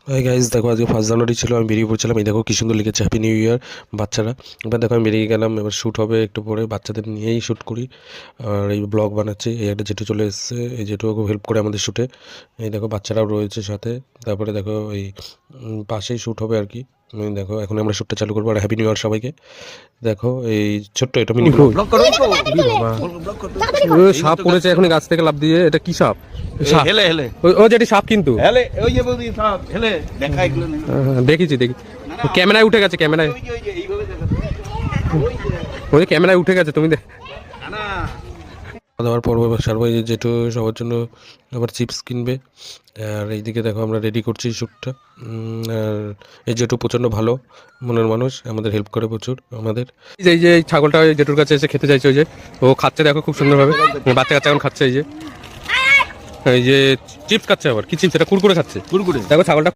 Hi guys, দেখো আজকে 1 জানুয়ারি ছিল, আমি বেরিয়ে পড়ছিলাম। এই দেখো কি সুন্দর লিখেছে হ্যাপি নিউ ইয়ার বাচ্চারা। এবার দেখো আমি বেরিয়ে গেলাম, এবার শ্যুট হবে একটু পরে, বাচ্চাদের নিয়েই শ্যুট করি আর এই ব্লগ বানাচ্ছি। এই একটা জেঠু চলে এসেছে, এই জেঠু খুব হেল্প করে আমাদের শ্যুটে। এই দেখো বাচ্চারাও রয়েছে সাথে। তারপরে দেখো এই পাশেই শ্যুট হবে আর কি। দেখো এখন আমরা শ্যুটটা চালু করবো। আর হ্যাপি নিউ ইয়ার সবাইকে। দেখো এই ছোট্ট এটা মিনি ব্লগ। সাপ পড়েছে এখন গাছ থেকে লাফ দিয়ে। এটা কি সাপ? হেলে হেলে ও যেটি সাপ কিন্তু হেলে ওই যে বৌদি সাপ হেলে দেখা এগুলো না দেখেছি ক্যামেরায় উঠে গেছে, ক্যামেরায় ওই যে এইভাবে দেখা ওই ক্যামেরায় উঠে গেছে। তুমি না খাওয়া দাওয়ার পর্ব সারবো। এই যেটু সবার জন্য আবার চিপস কিনবে। আর এইদিকে দেখো আমরা রেডি করছি শ্যুটটা। আর এই যেটু প্রচণ্ড ভালো মনের মানুষ, আমাদের হেল্প করে প্রচুর আমাদের। এই যে ছাগলটা ওই জেঠুর কাছে এসে খেতে চাইছে, ওই যে ও খাচ্ছে দেখো খুব সুন্দরভাবে। বাচ্চা কাচ্চা এখন খাচ্ছে, এই যে চিপস খাচ্ছে। আবার কি চিপস? এটা কুরকুরে খাচ্ছে। কুরকুরে দেখো ছাগলটা